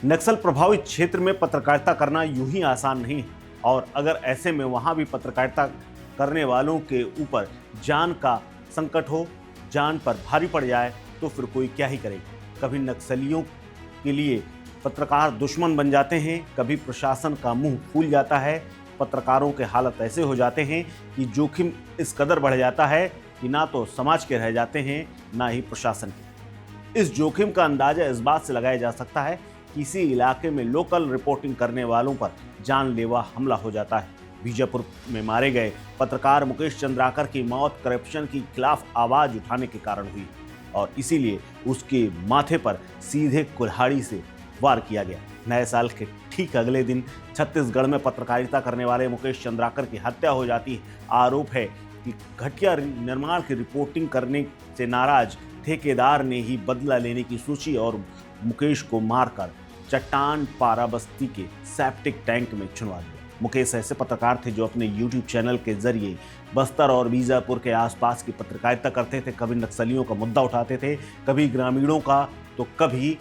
नक्सल प्रभावित क्षेत्र में पत्रकारिता करना यूं ही आसान नहीं है और अगर ऐसे में वहां भी पत्रकारिता करने वालों के ऊपर जान का संकट हो, जान पर भारी पड़ जाए तो फिर कोई क्या ही करेगा। कभी नक्सलियों के लिए पत्रकार दुश्मन बन जाते हैं, कभी प्रशासन का मुंह फूल जाता है। पत्रकारों के हालत ऐसे हो जाते हैं कि जोखिम इस कदर बढ़ जाता है कि ना तो समाज के रह जाते हैं ना ही प्रशासन के। इस जोखिम का अंदाजा इस बात से लगाया जा सकता है किसी इलाके में लोकल रिपोर्टिंग करने वालों पर जानलेवा हमला हो जाता है। बीजापुर में मारे गए पत्रकार मुकेश चंद्राकर की मौत करप्शन के खिलाफ आवाज उठाने के कारण हुई और इसीलिए उसके माथे पर सीधे कुल्हाड़ी से वार किया गया। नए साल के ठीक अगले दिन छत्तीसगढ़ में पत्रकारिता करने वाले मुकेश चंद्राकर की हत्या हो जाती है। आरोप है कि घटिया निर्माण की रिपोर्टिंग करने से नाराज ठेकेदार ने ही बदला लेने की सोची और मुकेश को मारकर चट्टान पारा बस्ती के सेप्टिक टैंक में चुनवा दिया। मुकेश ऐसे पत्रकार थे जो अपने यूट्यूब चैनल के जरिए बस्तर और बीजापुर के आसपास की पत्रकारिता करते थे। कभी नक्सलियों का मुद्दा उठाते थे, कभी ग्रामीणों का, तो कभी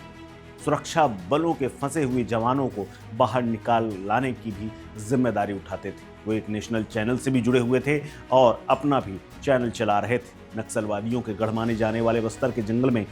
सुरक्षा बलों के फंसे हुए जवानों को बाहर निकाल लाने की भी जिम्मेदारी उठाते थे। वो एक नेशनल चैनल से भी जुड़े हुए थे और अपना भी चैनल चला रहे थे। नक्सलवादियों के गढ़ माने जाने वाले बस्तर के जंगल में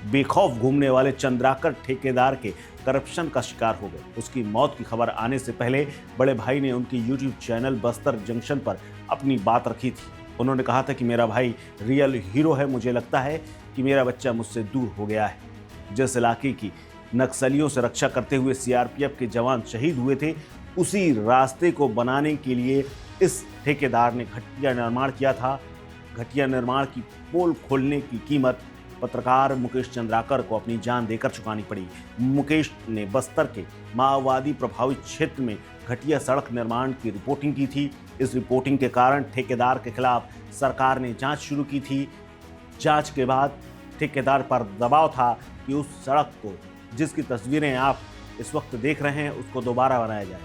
बेखौफ घूमने वाले चंद्राकर ठेकेदार के करप्शन का शिकार हो गए। उसकी मौत की खबर आने से पहले बड़े भाई ने उनकी यूट्यूब चैनल बस्तर जंक्शन पर अपनी बात रखी थी। उन्होंने कहा था कि मेरा भाई रियल हीरो है, मुझे लगता है कि मेरा बच्चा मुझसे दूर हो गया है। जिस इलाके की नक्सलियों से रक्षा करते हुए सीआरपीएफ के जवान शहीद हुए थे, उसी रास्ते को बनाने के लिए इस ठेकेदार ने घटिया निर्माण किया था। घटिया निर्माण की पोल खोलने की कीमत पत्रकार मुकेश चंद्राकर को अपनी जान देकर चुकानी पड़ी। मुकेश ने बस्तर के माओवादी प्रभावित क्षेत्र में घटिया सड़क निर्माण की रिपोर्टिंग की थी। इस रिपोर्टिंग के कारण ठेकेदार के खिलाफ सरकार ने जांच शुरू की थी। जांच के बाद ठेकेदार पर दबाव था कि उस सड़क को, जिसकी तस्वीरें आप इस वक्त देख रहे हैं, उसको दोबारा बनाया जाए।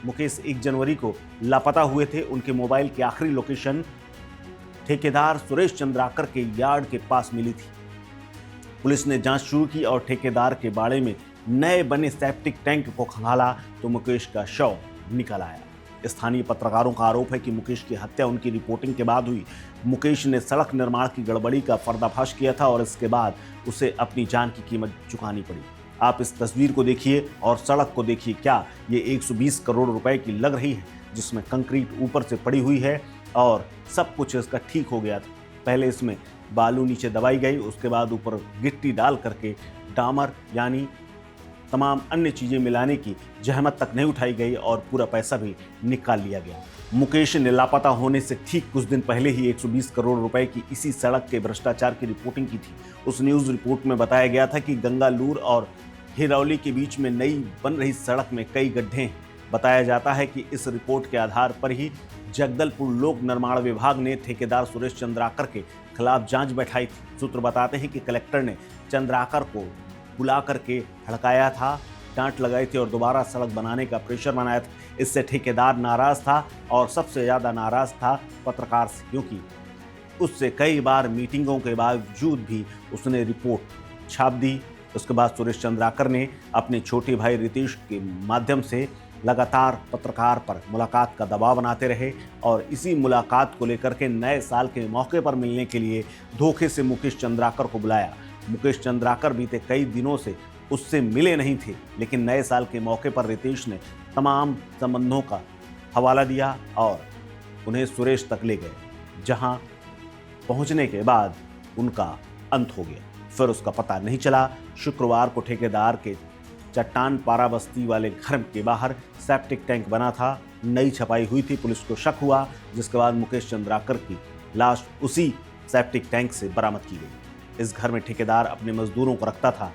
मुकेश 1 जनवरी को लापता हुए थे। उनके मोबाइल की आखिरी लोकेशन ठेकेदार सुरेश चंद्राकर के यार्ड के पास मिली थी। पुलिस ने जांच शुरू की और ठेकेदार के बाड़े में नए बने सेप्टिक टैंक को खंगाला तो मुकेश का शव निकल आया। स्थानीय पत्रकारों का आरोप है कि मुकेश की हत्या उनकी रिपोर्टिंग के बाद हुई। मुकेश ने सड़क निर्माण की गड़बड़ी का पर्दाफाश किया था और इसके बाद उसे अपनी जान की कीमत चुकानी पड़ी। आप इस तस्वीर को देखिए और सड़क को देखिए। क्या ये 120 करोड़ रुपए की लग रही है, जिसमें कंक्रीट ऊपर से पड़ी हुई है और सब कुछ इसका ठीक हो गया था। पहले इसमें बालू नीचे दबाई गई, उसके बाद ऊपर गिट्टी डाल करके डामर यानी तमाम अन्य चीज़ें मिलाने की जहमत तक नहीं उठाई गई और पूरा पैसा भी निकाल लिया गया। मुकेश ने लापता होने से ठीक कुछ दिन पहले ही 120 करोड़ रुपए की इसी सड़क के भ्रष्टाचार की रिपोर्टिंग की थी। उस न्यूज़ रिपोर्ट में बताया गया था कि गंगालूर और हिरौली के बीच में नई बन रही सड़क में कई गड्ढे हैं। बताया जाता है कि इस रिपोर्ट के आधार पर ही जगदलपुर लोक निर्माण विभाग ने ठेकेदार सुरेश चंद्राकर के खिलाफ जांच बैठाई थी। सूत्र बताते हैं कि कलेक्टर ने चंद्राकर को बुला करके हड़काया था, डांट लगाई थी और दोबारा सड़क बनाने का प्रेशर बनाया था। इससे ठेकेदार नाराज था और सबसे ज़्यादा नाराज था पत्रकार से, क्योंकि उससे कई बार मीटिंगों के बावजूद भी उसने रिपोर्ट छाप दी। उसके बाद सुरेश चंद्राकर ने अपने छोटे भाई रितेश के माध्यम से लगातार पत्रकार पर मुलाकात का दबाव बनाते रहे और इसी मुलाकात को लेकर के नए साल के मौके पर मिलने के लिए धोखे से मुकेश चंद्राकर को बुलाया। मुकेश चंद्राकर बीते कई दिनों से उससे मिले नहीं थे, लेकिन नए साल के मौके पर रितेश ने तमाम संबंधों का हवाला दिया और उन्हें सुरेश तक ले गए, जहां पहुंचने के बाद उनका अंत हो गया। फिर उसका पता नहीं चला। शुक्रवार को ठेकेदार के चट्टान पारा बस्ती वाले घर के बाहर सेप्टिक टैंक बना था। नई छपाई हुई थी। पुलिस को शक हुआ, जिसके बाद मुकेश चंद्राकर की लाश उसी सेप्टिक टैंक से बरामद की गई। इस घर में ठेकेदार अपने मजदूरों को रखता था।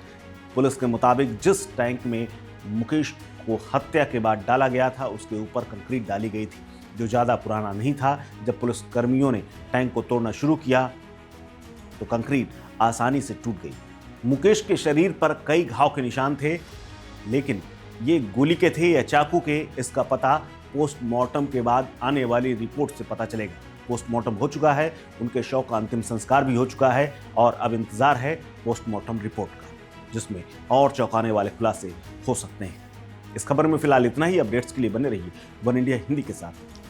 पुलिस के मुताबिक जिस टैंक में मुकेश को हत्या के बाद डाला गया था, उसके ऊपर कंक्रीट डाली गई थी, जो ज़्यादा पुराना नहीं था। जब पुलिस कर्मियों ने टैंक को तोड़ना शुरू किया तो कंक्रीट आसानी से टूट गई। मुकेश के शरीर पर कई घाव के निशान थे, लेकिन ये गोली के थे या चाकू के, इसका पता पोस्टमार्टम के बाद आने वाली रिपोर्ट से पता चलेगा। पोस्टमार्टम हो चुका है, उनके शव का अंतिम संस्कार भी हो चुका है और अब इंतजार है पोस्टमार्टम रिपोर्ट का। जिसमें और चौंकाने वाले खुलासे हो सकते हैं। इस खबर में फिलहाल इतना ही। अपडेट्स के लिए बने रहिए वन इंडिया हिंदी के साथ।